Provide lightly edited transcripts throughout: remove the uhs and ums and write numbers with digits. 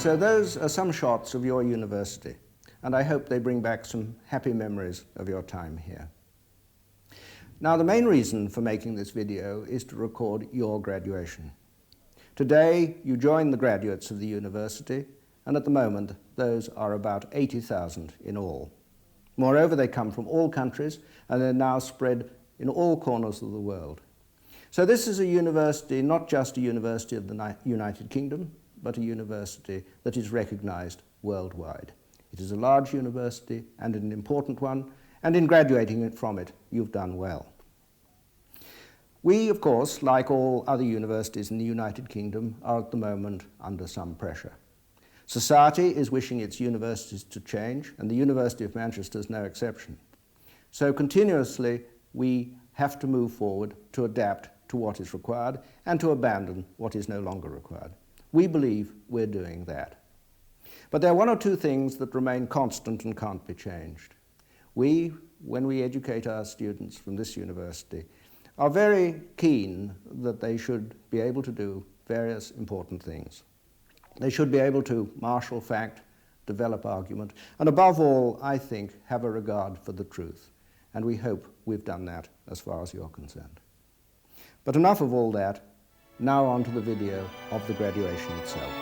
So those are some shots of your university, and I hope they bring back some happy memories of your time here. Now, the main reason for making this video is to record your graduation. Today, you join the graduates of the university, and at the moment, those are about 80,000 in all. Moreover, they come from all countries, and they're now spread in all corners of the world. So this is a university, not just a university of the United Kingdom, but a university that is recognized worldwide. It is a large university and an important one, and in graduating from it, you've done well. We, of course, like all other universities in the United Kingdom, are at the moment under some pressure. Society is wishing its universities to change, and the University of Manchester is no exception. So continuously, we have to move forward to adapt to what is required and to abandon what is no longer required. We believe we're doing that. But there are one or two things that remain constant and can't be changed. We, when we educate our students from this university, are very keen that they should be able to do various important things. They should be able to marshal fact, develop argument, and above all, I think, have a regard for the truth. And we hope we've done that as far as you're concerned. But enough of all that, now on to the video of the graduation itself.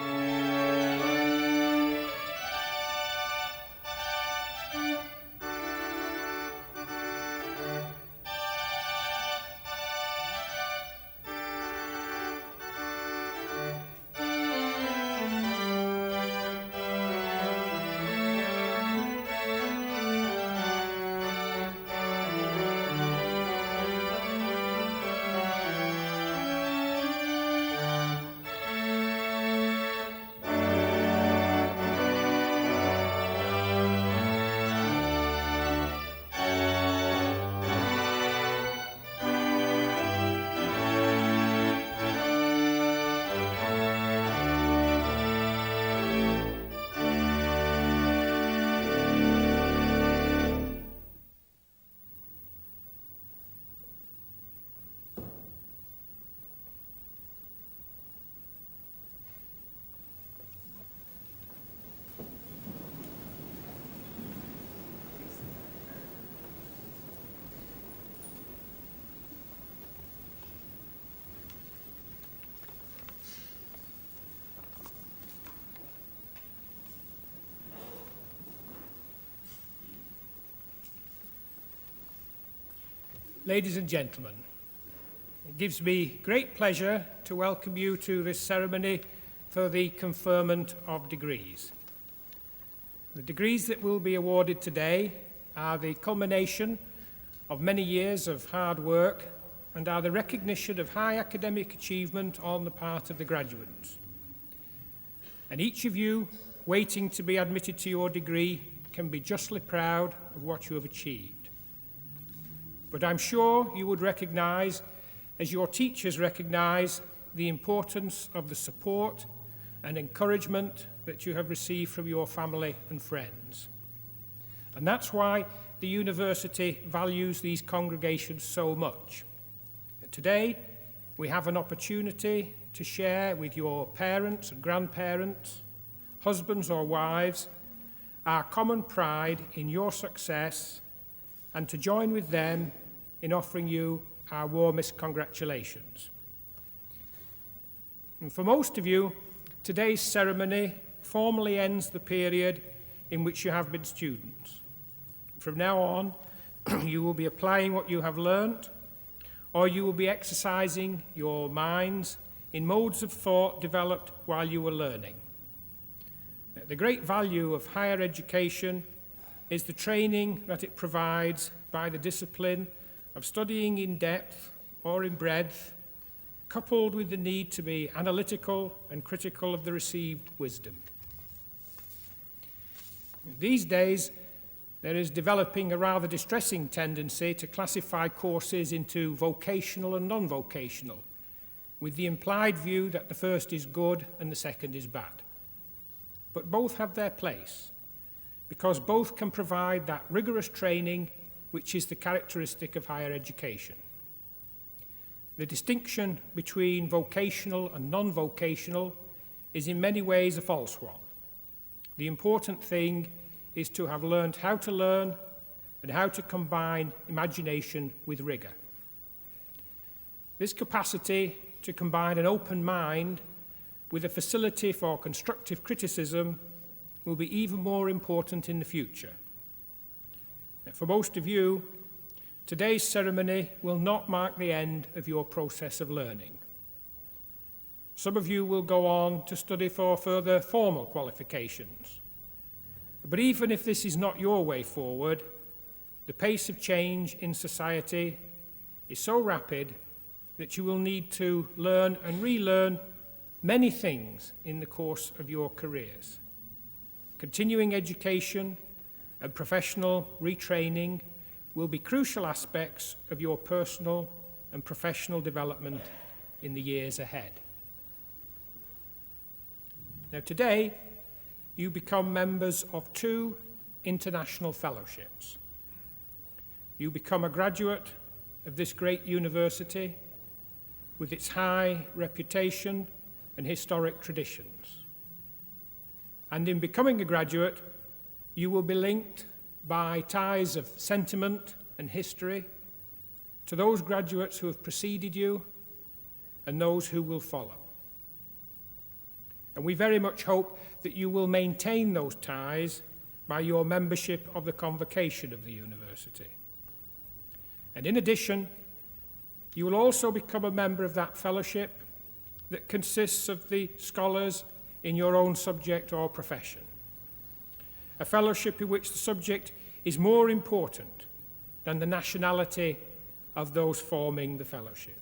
Ladies and gentlemen, it gives me great pleasure to welcome you to this ceremony for the conferment of degrees. The degrees that will be awarded today are the culmination of many years of hard work and are the recognition of high academic achievement on the part of the graduates. And each of you waiting to be admitted to your degree can be justly proud of what you have achieved. But I'm sure you would recognise, as your teachers recognise, the importance of the support and encouragement that you have received from your family and friends. And that's why the university values these congregations so much. Today, we have an opportunity to share with your parents and grandparents, husbands or wives, our common pride in your success and to join with them in offering you our warmest congratulations. And for most of you, today's ceremony formally ends the period in which you have been students. From now on, you will be applying what you have learnt, or you will be exercising your minds in modes of thought developed while you were learning. The great value of higher education is the training that it provides by the discipline of studying in depth or in breadth, coupled with the need to be analytical and critical of the received wisdom. These days, there is developing a rather distressing tendency to classify courses into vocational and non-vocational, with the implied view that the first is good and the second is bad. But both have their place, because both can provide that rigorous training which is the characteristic of higher education. The distinction between vocational and non-vocational is in many ways a false one. The important thing is to have learned how to learn and how to combine imagination with rigour. This capacity to combine an open mind with a facility for constructive criticism will be even more important in the future. For most of you, today's ceremony will not mark the end of your process of learning. Some of you will go on to study for further formal qualifications. But even if this is not your way forward, the pace of change in society is so rapid that you will need to learn and relearn many things in the course of your careers. Continuing education and professional retraining will be crucial aspects of your personal and professional development in the years ahead. Now, today, you become members of 2 international fellowships. You become a graduate of this great university with its high reputation and historic traditions. And in becoming a graduate, you will be linked by ties of sentiment and history to those graduates who have preceded you and those who will follow. And we very much hope that you will maintain those ties by your membership of the convocation of the university. And in addition, you will also become a member of that fellowship that consists of the scholars in your own subject or profession. A fellowship in which the subject is more important than the nationality of those forming the fellowship.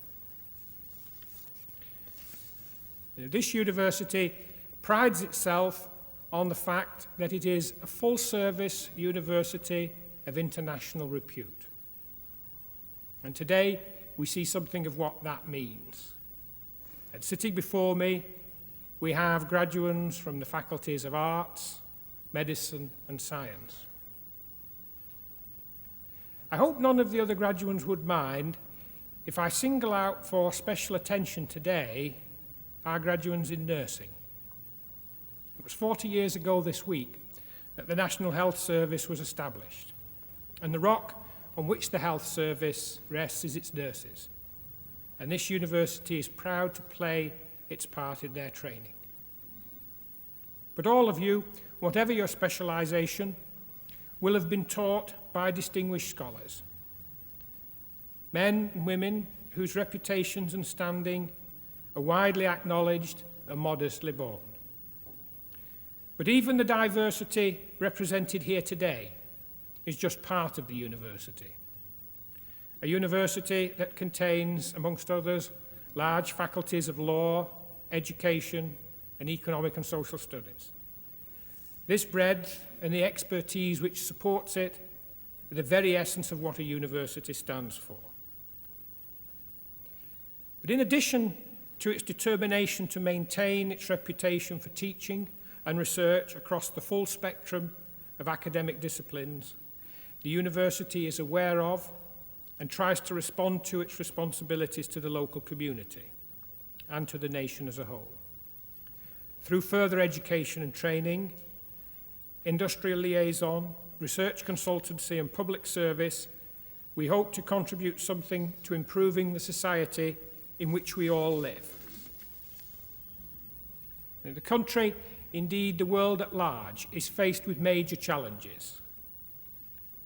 This university prides itself on the fact that it is a full-service university of international repute. And today, we see something of what that means. And sitting before me, we have graduates from the faculties of arts, medicine, and science. I hope none of the other graduates would mind if I single out for special attention today our graduates in nursing. It was 40 years ago this week that the National Health Service was established, and the rock on which the health service rests is its nurses. And this university is proud to play its part in their training. But all of you, whatever your specialisation, will have been taught by distinguished scholars, men and women whose reputations and standing are widely acknowledged and modestly borne. But even the diversity represented here today is just part of the university. A university that contains, amongst others, large faculties of law, education, and economic and social studies. This breadth and the expertise which supports it are the very essence of what a university stands for. But in addition to its determination to maintain its reputation for teaching and research across the full spectrum of academic disciplines, the university is aware of and tries to respond to its responsibilities to the local community and to the nation as a whole. Through further education and training, industrial liaison, research consultancy and public service, we hope to contribute something to improving the society in which we all live. The country, indeed the world at large, is faced with major challenges.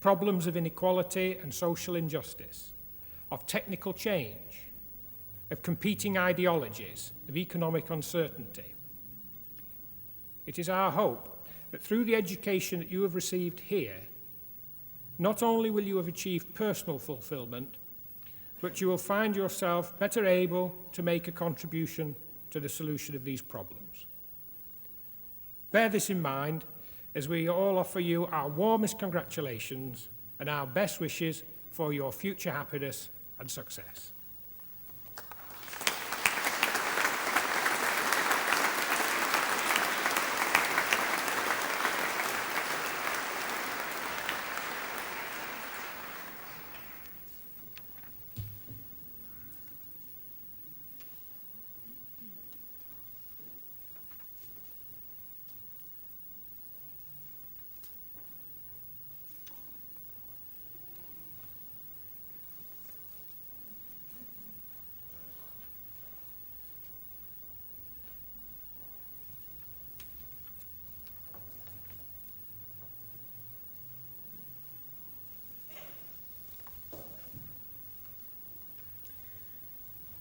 Problems of inequality and social injustice, of technical change, of competing ideologies, of economic uncertainty. It is our hope that through the education that you have received here, not only will you have achieved personal fulfillment, but you will find yourself better able to make a contribution to the solution of these problems. Bear this in mind as we all offer you our warmest congratulations and our best wishes for your future happiness and success.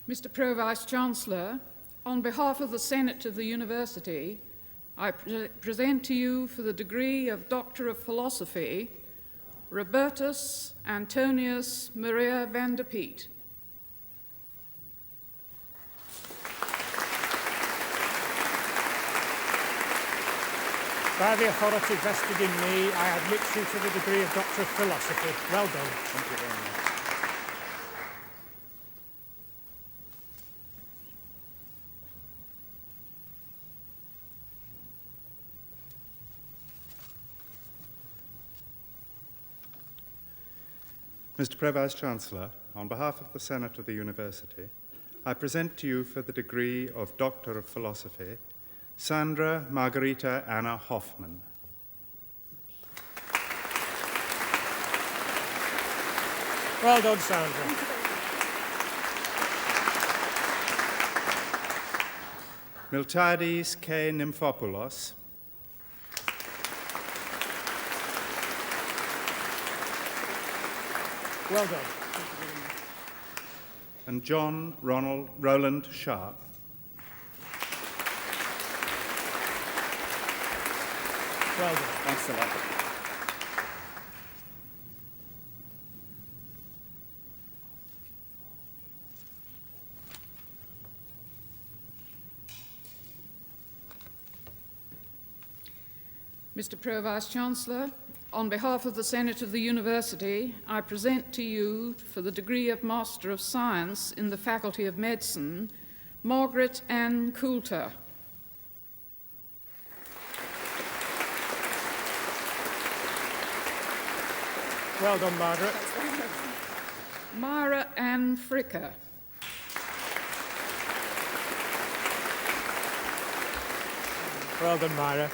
Mr. Pro-Vice-Chancellor, on behalf of the Senate of the University, I present to you for the degree of Doctor of Philosophy, Robertus Antonius Maria van der Piet. By the authority vested in me, I admit you to the degree of Doctor of Philosophy. Well done. Thank you very much. Mr. Pro-Vice-Chancellor, on behalf of the Senate of the University, I present to you for the degree of Doctor of Philosophy, Sandra Margarita Anna Hoffman. Well done, Sandra. Miltiades K. Nymphopoulos. Well done. And John Roland Sharp. Well done. Thanks a lot. Mr. Pro-Vice-Chancellor, on behalf of the Senate of the University, I present to you for the degree of Master of Science in the Faculty of Medicine, Margaret Ann Coulter. Well done, Margaret. Myra Ann Fricker. Well done, Myra.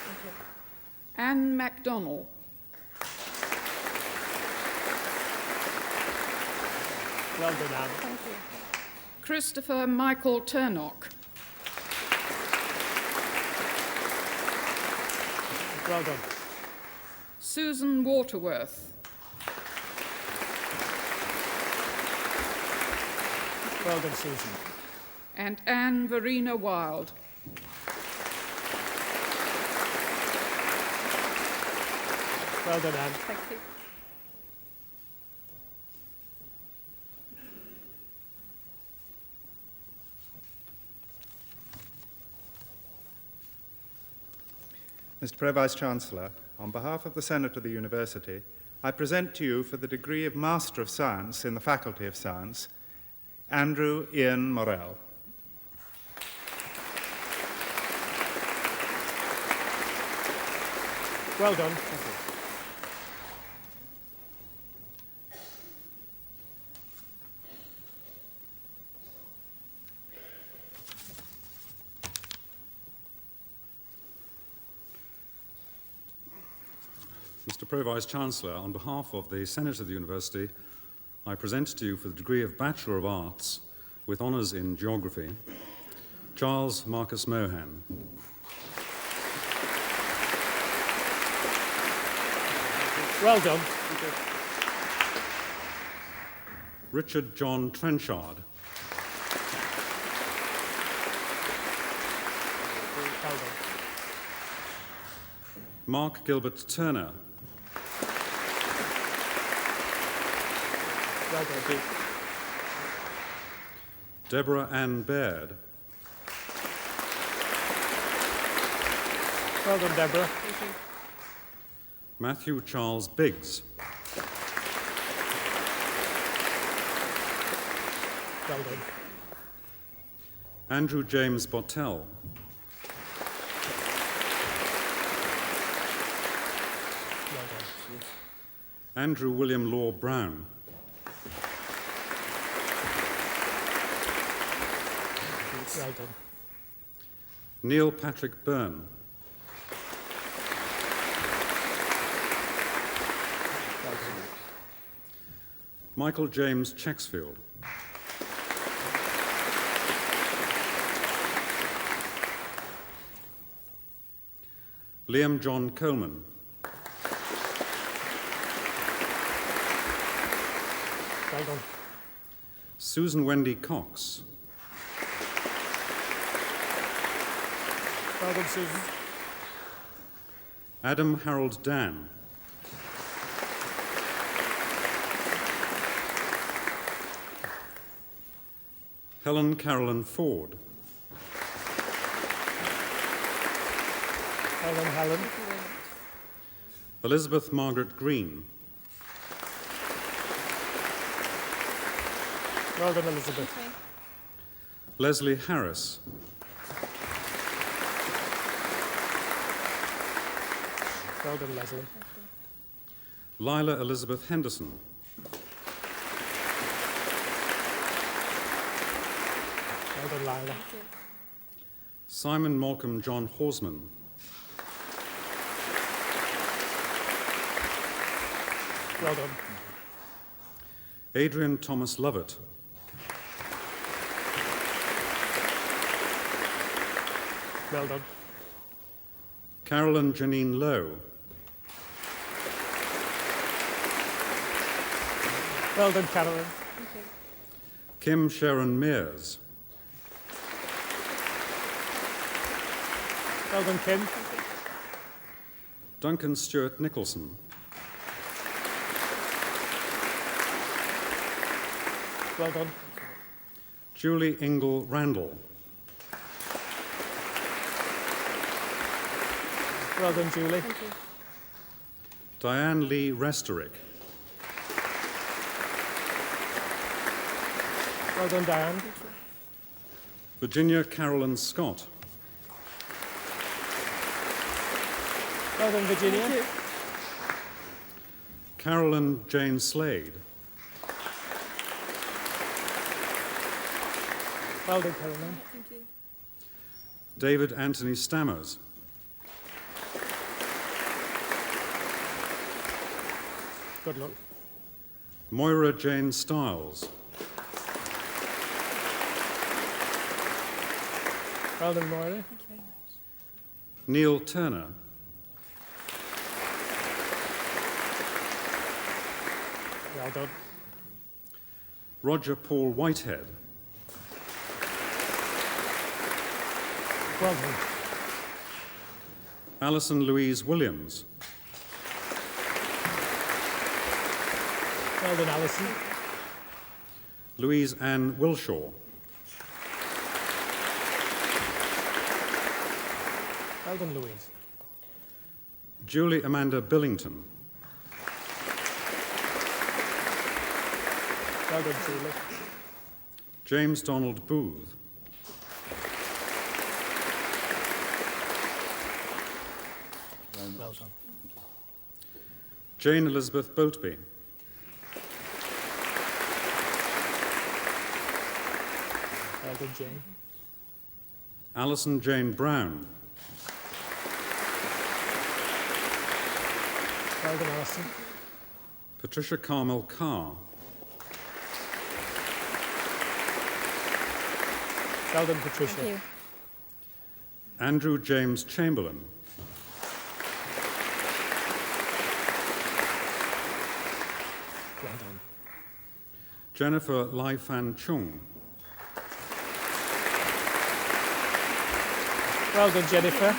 Anne MacDonald. Well done, Anne. Christopher Michael Turnock. Well done. Susan Waterworth. Well done, Susan. And Anne Verena Wild. Well done, Anne. Thank you. Mr. Pro-Vice-Chancellor, on behalf of the Senate of the University, I present to you for the degree of Master of Science in the Faculty of Science, Andrew Ian Morell. Well done. Thank you. Mr. Pro-Vice-Chancellor, on behalf of the Senate of the University, I present to you for the degree of Bachelor of Arts with honours in Geography, Charles Marcus Mohan. Well done. Richard John Trenchard. Well done. Mark Gilbert Turner. Well done. Deborah Ann Baird. Well done, Deborah. Matthew Charles Biggs. Well done. Andrew James Bottell. Well done. Andrew William Law Brown. Well done. Neil Patrick Byrne. Well done. Michael James Checksfield. Liam John Coleman. Well done. Susan Wendy Cox. Well done, Susan. Adam Harold Dan. Helen Carolyn Ford. Well done, Helen. Elizabeth Margaret Green. Well done, Elizabeth. Leslie Harris. Well done, Leslie. Lila Elizabeth Henderson. Well done, Lila. Simon Malcolm John Horsman. Well done. Adrian Thomas Lovett. Well done. Carolyn Janine Lowe. Well done, Carolyn. Kim Sharon Mears. Well done, Kim. Duncan Stewart Nicholson. Well done. Julie Ingle Randall. Well done, Julie. Diane Lee Resterick. Well done, Diane. Virginia Carolyn Scott. Well done, Virginia. Carolyn Jane Slade. Well done, Caroline. David Anthony Stammers. Good luck. Moira Jane Stiles. Well done, Moira. Neil Turner. Well done. Roger Paul Whitehead. Well done. Alison Louise Williams. Well done, Alison. Louise Ann Wilshaw. Well done, Louise. Julie Amanda Billington. Well done, Julie. James Donald Booth. Well done. Jane Elizabeth Boatby. Well done, Jane. Alison Jane Brown. Well done, Alison. Patricia Carmel Carr. Well done, Patricia. Andrew James Chamberlain. Well done. Jennifer Lai Fan Chung. Well done, Jennifer.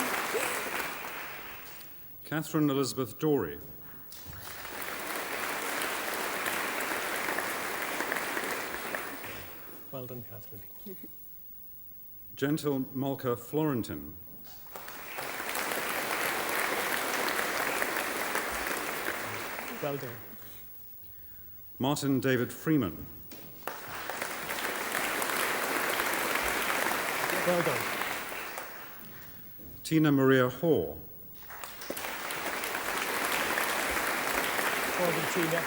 Catherine Elizabeth Dorey. Well done, Catherine. Gentle Malka Florentin. Well done. Martin David Freeman. Well done. Tina Maria Hoare. Well done, Tina.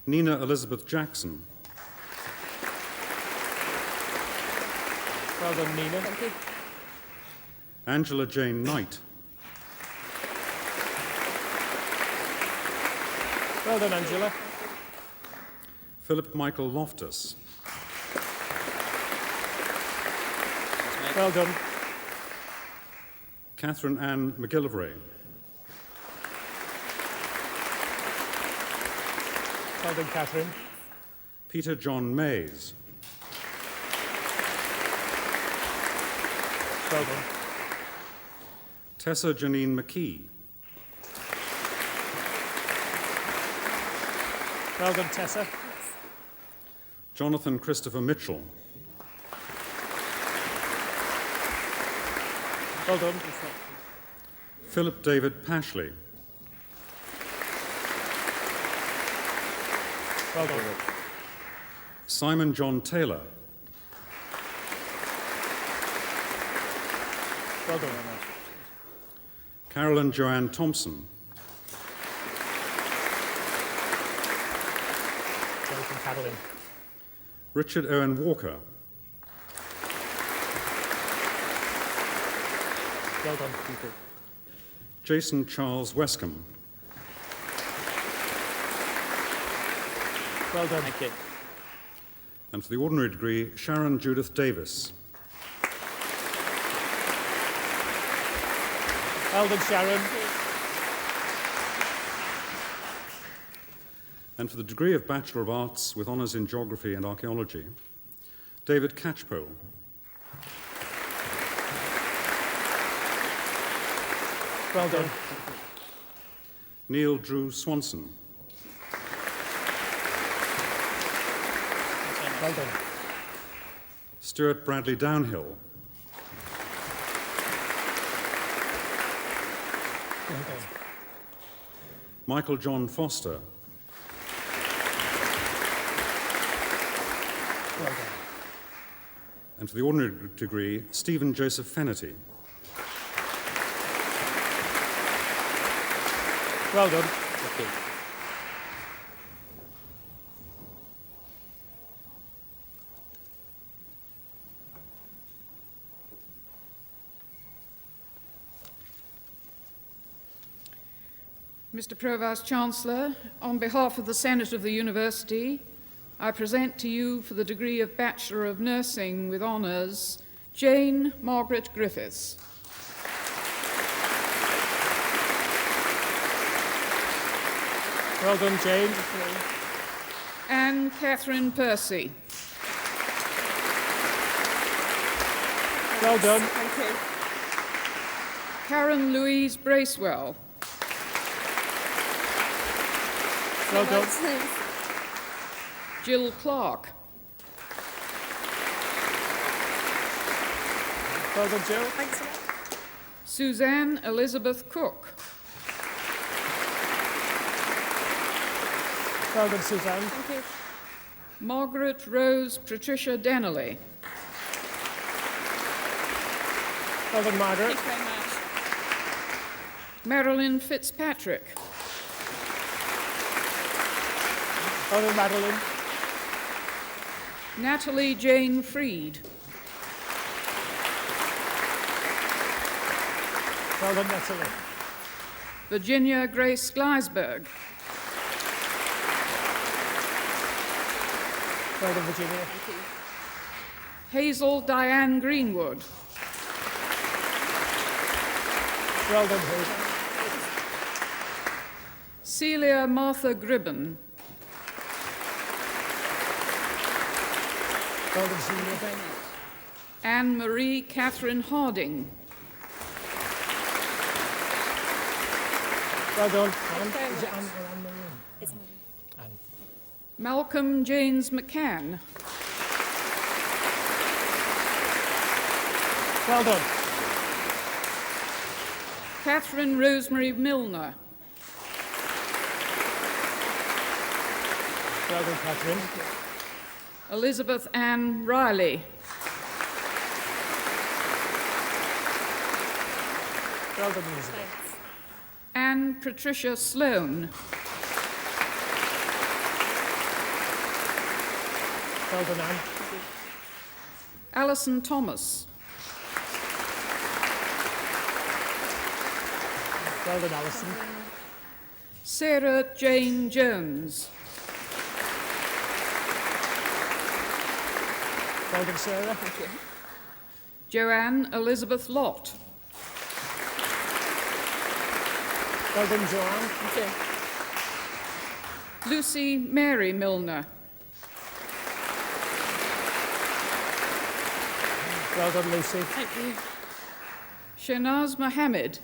Nina Elizabeth Jackson. Well done, Nina. Angela Jane Knight. Well done, Angela. Philip Michael Loftus. Well done. Catherine Ann McGillivray. Well done, Catherine. Peter John Mays. Well done. Tessa Janine McKee. Well done, Tessa. Jonathan Christopher Mitchell. Well done. Philip David Pashley. Well done. Simon John Taylor. Well done. Carolyn Joanne Thompson. Well done, Carolyn. Richard Owen Walker. Well done. Jason Charles Wescombe. Well done. Thank you. And for the ordinary degree, Sharon Judith Davis. Well done, Sharon. And for the degree of Bachelor of Arts with honours in Geography and Archaeology, David Catchpole. Well done. Neil Drew Swanson. Well done. Stuart Bradley Downhill. Well done. Michael John Foster. Well done. And for the ordinary degree, Stephen Joseph Fennerty. Well done. Thank you. Mr. Pro-Vice-Chancellor, on behalf of the Senate of the University, I present to you for the degree of Bachelor of Nursing with honours, Jane Margaret Griffiths. Well done, Jane. Anne Catherine Percy. Well done. Thank you. Karen Louise Bracewell. Well done. Jill Clark. Well done, Jill. Thanks a lot. Suzanne Elizabeth Cook. Well done, Suzanne. Thank you. Margaret Rose Patricia Dennerley. Well done, Margaret. Thank you very much. Marilyn Fitzpatrick. Well done, Madeline. Natalie Jane Freed. Well done, Natalie. Virginia Grace Gleisberg. Well done, Virginia. Hazel Diane Greenwood. Well done, Hazel. Celia Martha Gribben. Well done, Celia. Anne Marie Catherine Harding. Well done, Anne. very Is it much. Anne or Anne Marie? It's Anne. Anne. Malcolm James McCann. Well done. Catherine Rosemary Milner. Well done, Catherine. Elizabeth Ann Riley. Well done, Elizabeth. Thanks. Anne Patricia Sloan. Well done, Anne. Alison Thomas. Well done, Alison. Sarah Jane Jones. Well done, Sarah. Joanne Elizabeth Lott. Well done, Joanne. Thank you. Lucy Mary Milner. Well done, Lucy. Thank you. Shanaz Mohammed.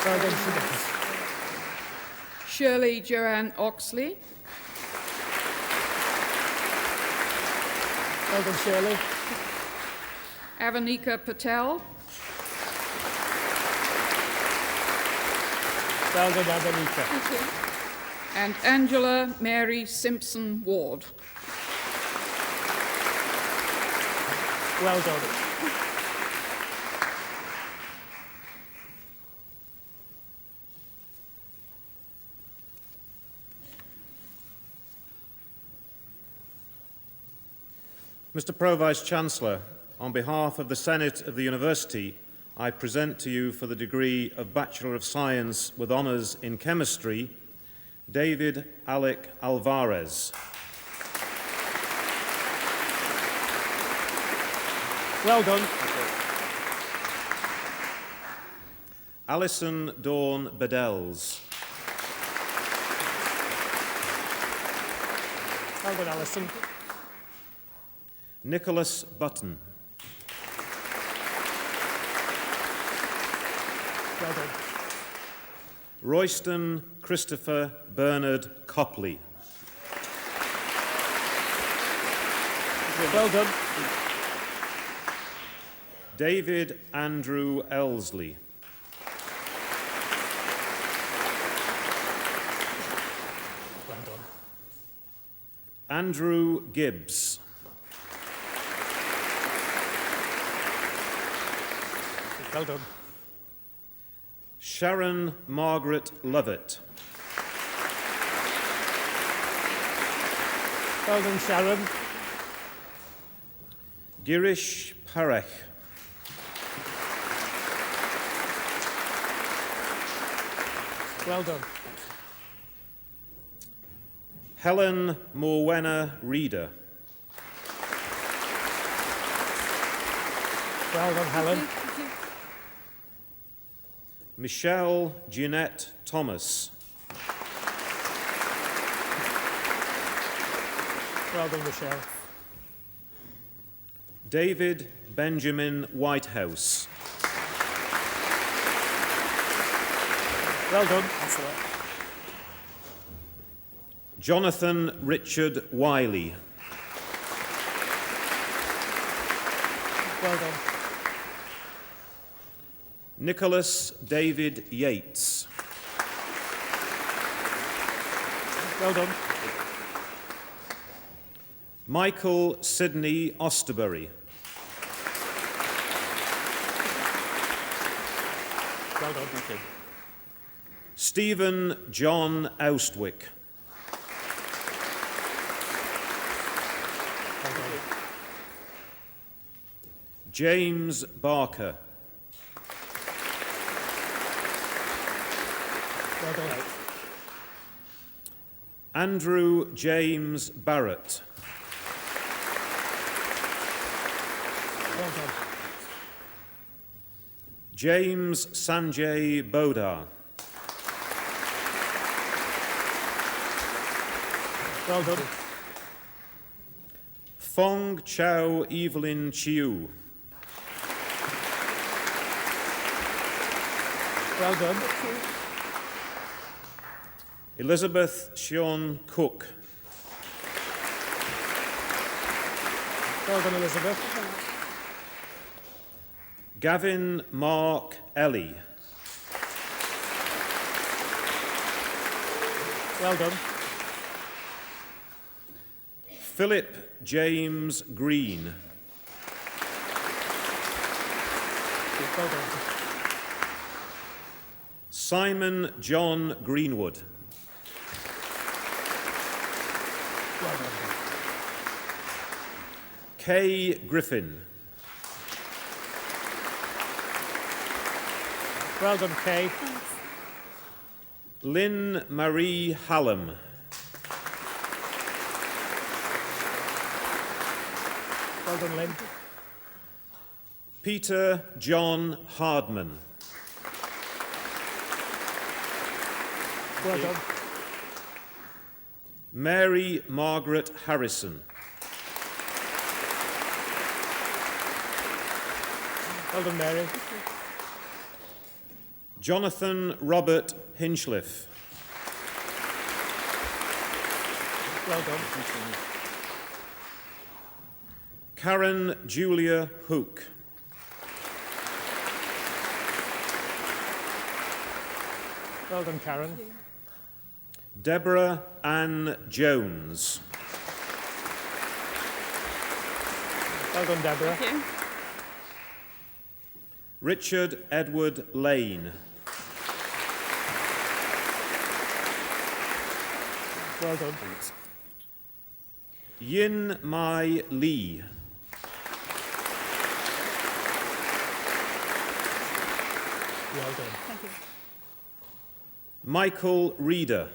Well done, Senator. Shirley Joanne Oxley, Well done, Shirley. Avanika Patel, Well done, Avanika. and Angela Mary Simpson Ward. Well done. Mr. Pro-Vice-Chancellor, on behalf of the Senate of the University, I present to you for the degree of Bachelor of Science with Honours in Chemistry, David Alec Alvarez. Well done. Alison Dawn Bedels. Well done, Alison. Nicholas Button. Well done. Royston Christopher Bernard Copley. Well done. David Andrew Elsley. Well done. Andrew Gibbs. Well done. Sharon Margaret Lovett. Well done, Sharon. Girish Parekh. Well done. Helen Morwenna Reader. Well done, Helen. Michelle Jeanette Thomas. Well done, Michelle. David Benjamin Whitehouse. Well done. Jonathan Richard Wiley. Well done. Nicholas David Yates. Well done. Michael Sidney Osterbury. Well done. Thank you. Stephen John Oustwick. Well done. James Barker. Well done. Andrew James Barrett. Well done. James Sanjay Bodar. Well done. Fong Chow Evelyn Chiu. Well done. Elizabeth Sean Cook. Well done, Elizabeth. Gavin Mark Ellie. Well done. Philip James Green. Well done. Simon John Greenwood. Well done. Kay Griffin. Well done, Kay. Lynn Marie Hallam. Well done, Lynn. Peter John Hardman. Well done. Mary Margaret Harrison. Well done, Mary. Jonathan Robert Hinchliffe. Well done. Karen Julia Hook. Well done, Karen. Deborah Ann Jones. Well done, Deborah. Thank you. Richard Edward Lane. Well done. Yin Mai Lee. Well done. Thank you. Michael Reeder.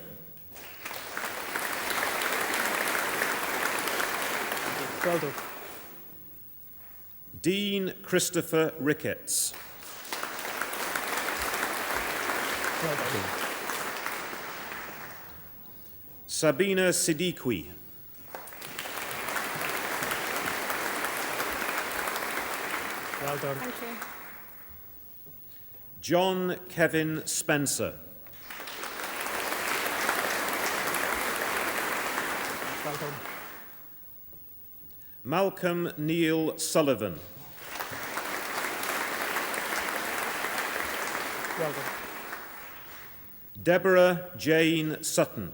Well done. Dean Christopher Ricketts. Well done. Sabina Siddiqui. Well done. Thank you. John Kevin Spencer. Well done. Malcolm Neil Sullivan. Well done. Deborah Jane Sutton.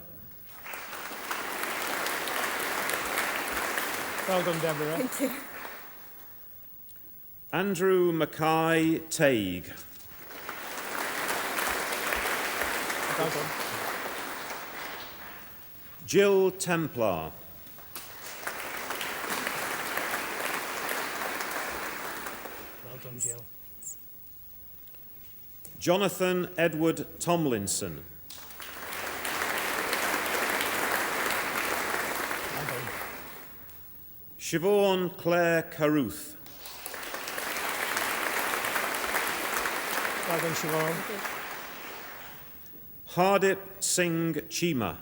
Well done, Deborah. Thank you. Andrew Mackay Tague. Well done. Jill Templar. Well done, Jill. Jonathan Edward Tomlinson. Well done. Siobhan Claire Carruth. Well done, Siobhan. Hardip Singh Chima.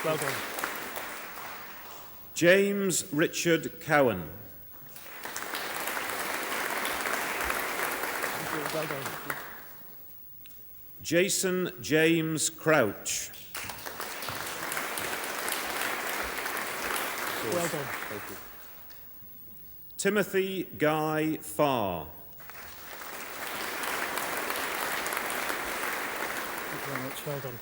Well done. James Richard Cowan. Well done. Jason James Crouch. Well done. Timothy Guy Farr. Thank you very much. Well done.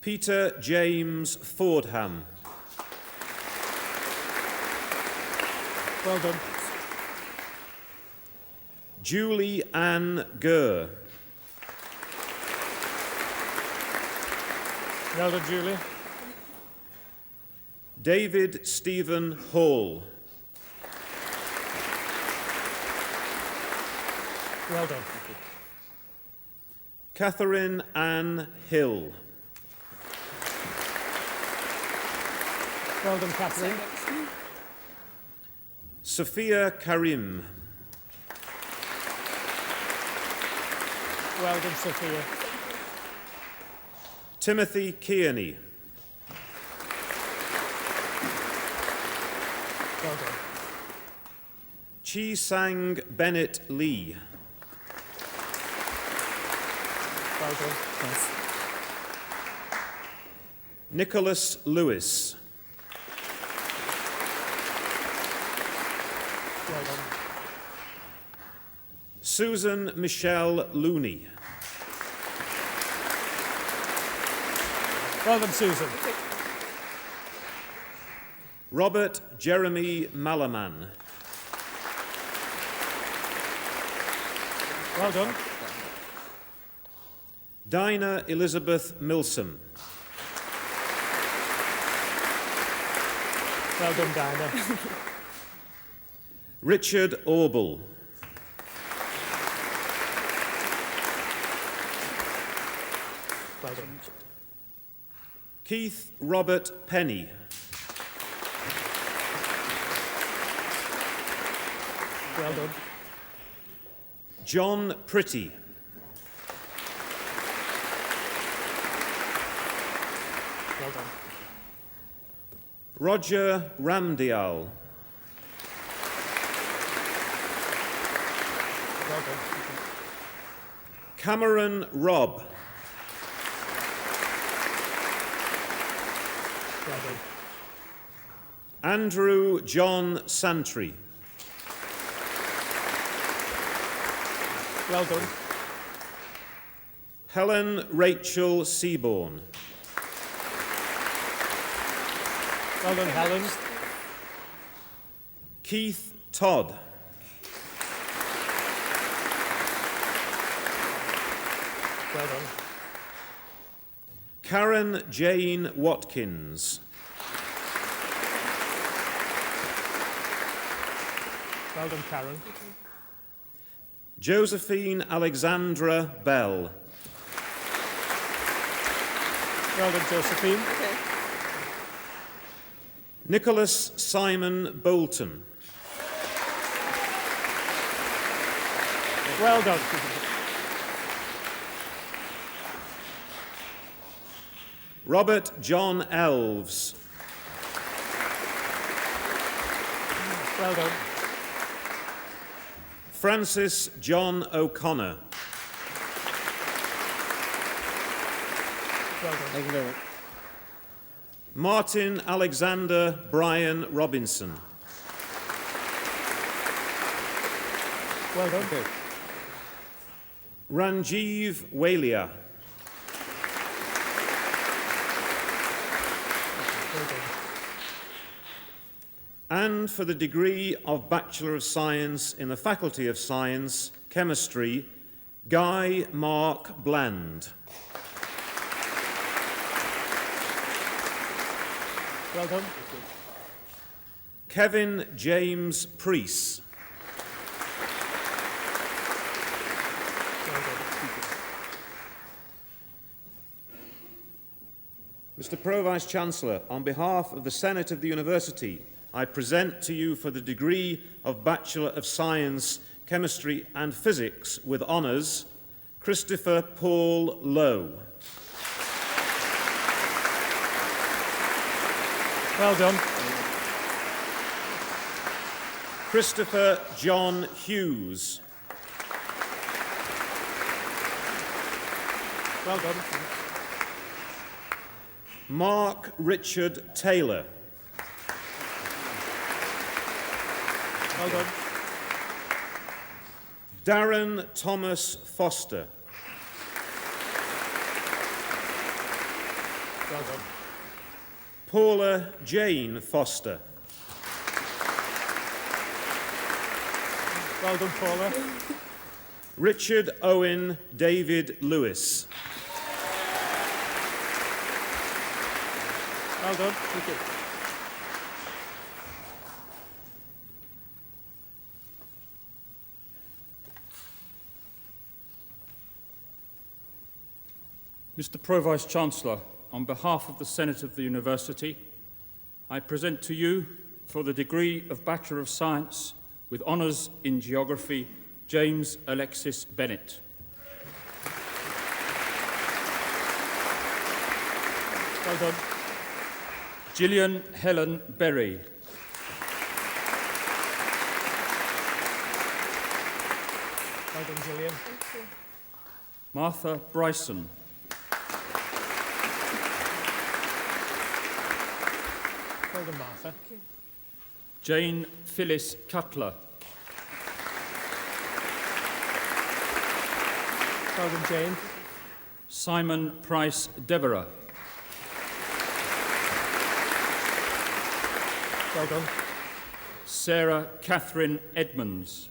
Peter James Fordham. Well done. Julie Ann Gurr. Well done, Julie. David Stephen Hall. Well done. Catherine Ann Hill. Well done, Catherine. Sophia Karim. Well done, Sophia. Timothy Kearney. Well done. Chi Sang Bennett Lee. Well done. Nicholas Lewis. Well done. Susan Michelle Looney. Well done, Susan. Robert Jeremy Malaman. Well done. Dinah Elizabeth Milsom. Well done, Dinah. Richard Orble. Well done. Keith Robert Penny. Well done. John Pretty. Well done. Roger Ramdial. Well done. Cameron Robb. Well done. Andrew John Santry. Well done. Helen Rachel Seaborn. Well done, Helen. Keith Todd. Well done. Karen Jane Watkins. Well done, Karen. Josephine Alexandra Bell. Well done, Josephine. Nicholas Simon Bolton. Well done. Robert John Elves. Well done. Francis John O'Connor. Well done. Thank you very much. Martin Alexander Brian Robinson. Well done. Ranjiv Walia. Well done. And for the degree of Bachelor of Science in the Faculty of Science, Chemistry, Guy Mark Bland. Well done. Kevin James Preece. Well done. Mr. Pro-Vice-Chancellor, on behalf of the Senate of the University, I present to you for the degree of Bachelor of Science, Chemistry and Physics with honours, Christopher Paul Lowe. Well done. Christopher John Hughes. Well done. Mark Richard Taylor. Well done. Darren Thomas Foster. Well done. Paula Jane Foster. Well done, Paula. Richard Owen David Lewis. Well done. Thank you. Mr. Pro-Vice-Chancellor, on behalf of the Senate of the University, I present to you, for the degree of Bachelor of Science with honours in Geography, James Alexis Bennett. Well done. Gillian Helen Berry. Well done, Gillian. Martha Bryson. Well done, Martha. Jane Phyllis Cutler. Well done, Jane. Simon Price Devereux. Well done. Sarah Catherine Edmonds.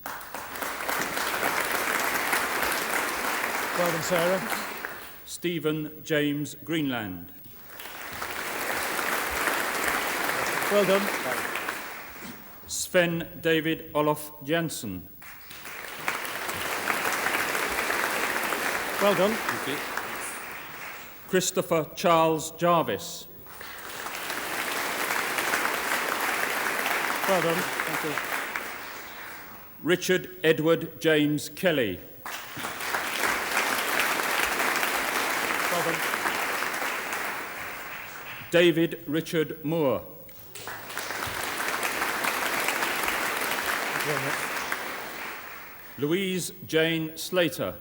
Well done, Sarah. Stephen James Greenland. Well done. Sven David Olof Janssen. Well done. Christopher Charles Jarvis. Well done. Richard Edward James Kelly. Well done. David Richard Moore. Well done. Louise Jane Slater.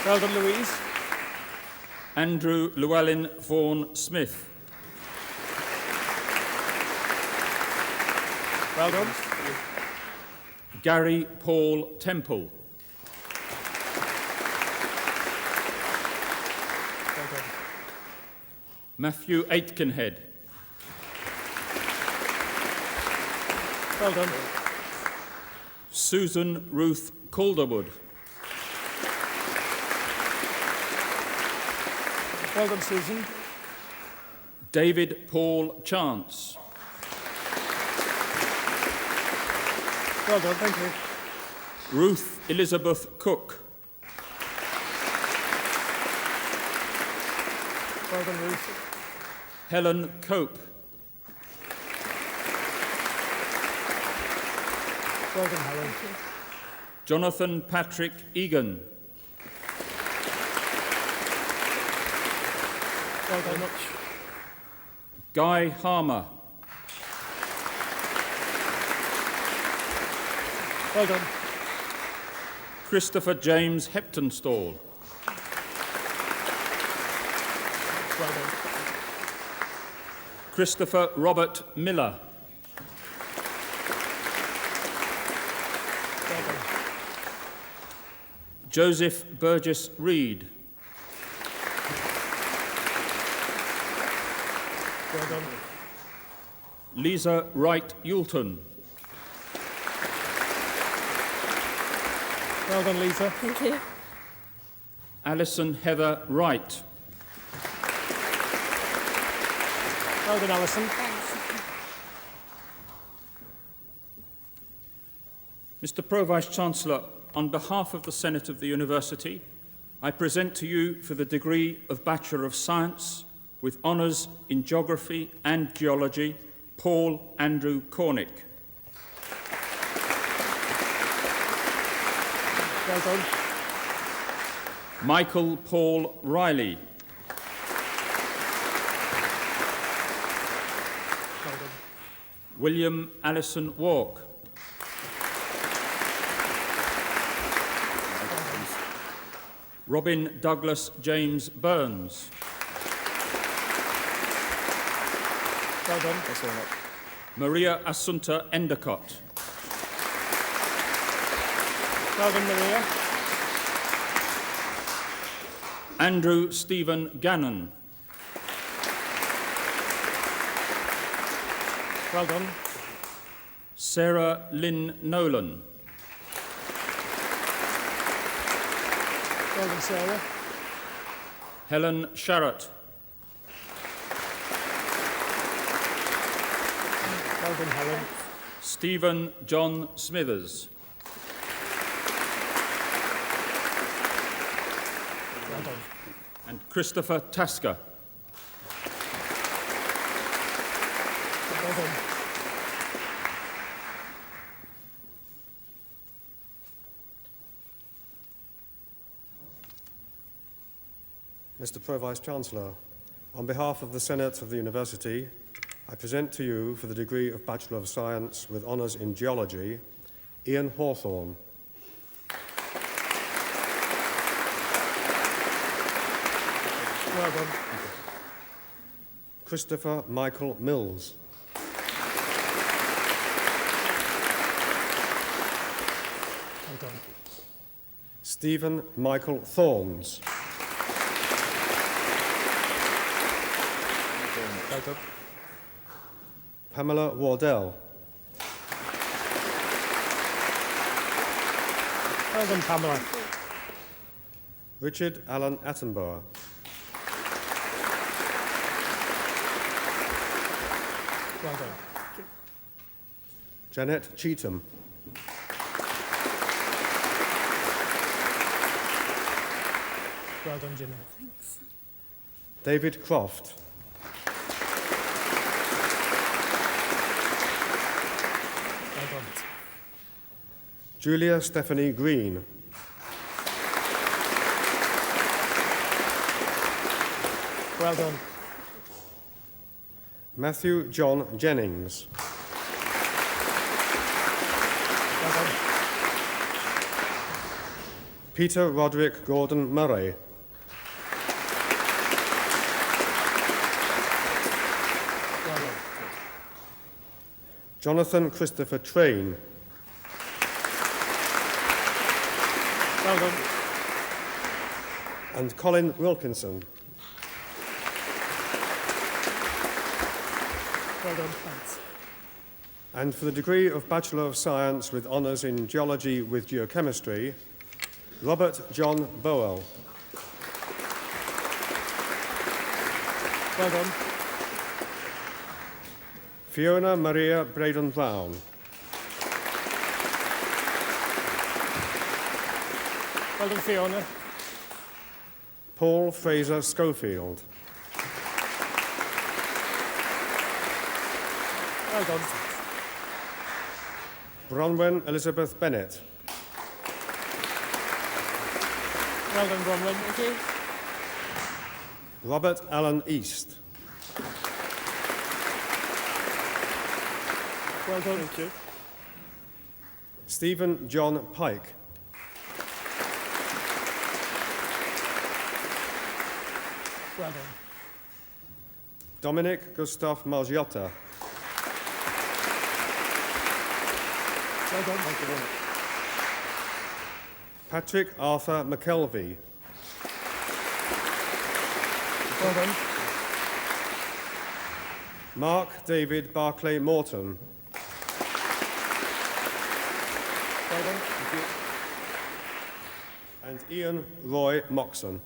Well done, Louise. Andrew Llewellyn Vaughan Smith. Well done. Gary Paul Temple. Well done. Matthew Aitkenhead. Well done. Susan Ruth Calderwood. Well done, Susan. David Paul Chance. Well done, thank you. Ruth Elizabeth Cook. Well done, Ruth. Helen Cope. Well done, Helen. Jonathan Patrick Egan. Well done, much. Guy Harmer. Well done. Christopher James Heptonstall. Well done. Christopher Robert Miller. Well done. Joseph Burgess Reed. Well done. Lisa Wright Yulton. Well done, Lisa. Thank you. Alison Heather Wright. Well done, Alison. Mr. Pro-Vice-Chancellor, on behalf of the Senate of the University, I present to you for the degree of Bachelor of Science with honours in Geography and Geology, Paul Andrew Cornick. Well done. Michael Paul Riley. Well done. William Allison Walk. Robin Douglas James Burns. Well done. Maria Assunta Endicott. Well done, Maria. Andrew Stephen Gannon. Well done. Sarah Lynn Nolan. Well done, Sarah. Helen Sharratt. Well done, Helen. Stephen John Smithers. Well done. And Christopher Tasker. Well done. Mr. Pro-Vice-Chancellor, on behalf of the Senate of the University, I present to you for the degree of Bachelor of Science with honours in Geology, Ian Hawthorne. Well done. Christopher Michael Mills. Well done. Stephen Michael Thorns. Well done. Pamela Wardell. Well done, Pamela. Richard Allen Attenborough. Well done. Janet Cheetham. Well done, Jimmy. David Croft. Well done. Julia Stephanie Green. Well done. Matthew John Jennings. Peter Roderick Gordon Murray. Jonathan Christopher Train. Well done. And Colin Wilkinson. Well done, thanks. And for the degree of Bachelor of Science with honours in Geology with Geochemistry, Robert John Bowell. Well done. Fiona Maria Braden Brown. Well done, Fiona. Paul Fraser Schofield. Well done. Bronwen Elizabeth Bennett. Well done, Bronwyn. Thank you. Robert Allen East. Well done. Thank you. Stephen John Pike. Well done. Dominic Gustav Margiotta. Well done. Thank you. Patrick Arthur McKelvey. Well done. Mark David Barclay Morton. Well done. Thank you. And Ian Roy Moxon.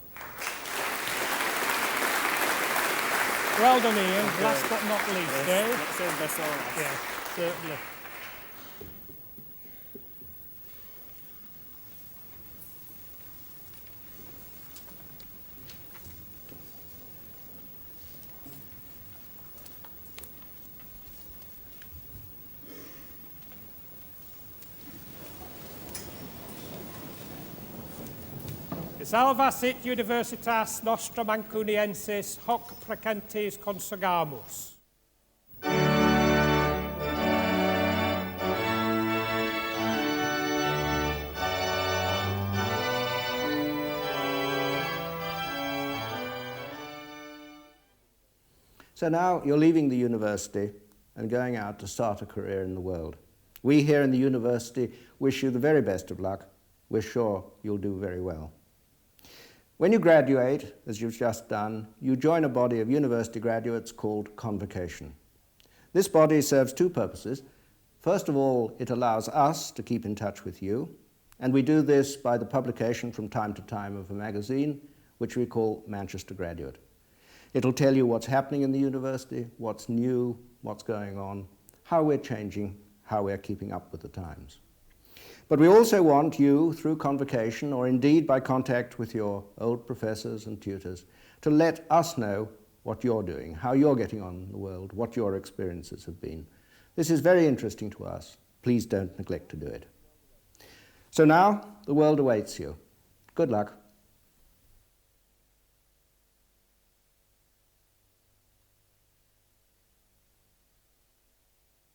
Well done, Ian. Last but not least, eh? That's all right. Yeah, certainly. Salvasit Universitas Nostra Mancuniensis hoc precentis consugamus. So now you're leaving the university and going out to start a career in the world. We here in the university wish you the very best of luck. We're sure you'll do very well. When you graduate, as you've just done, you join a body of university graduates called Convocation. This body serves two purposes. First of all, it allows us to keep in touch with you, and we do this by the publication from time to time of a magazine, which we call Manchester Graduate. It'll tell you what's happening in the university, what's new, what's going on, how we're changing, how we're keeping up with the times. But we also want you, through Convocation, or indeed by contact with your old professors and tutors, to let us know what you're doing, how you're getting on in the world, what your experiences have been. This is very interesting to us. Please don't neglect to do it. So now, the world awaits you. Good luck.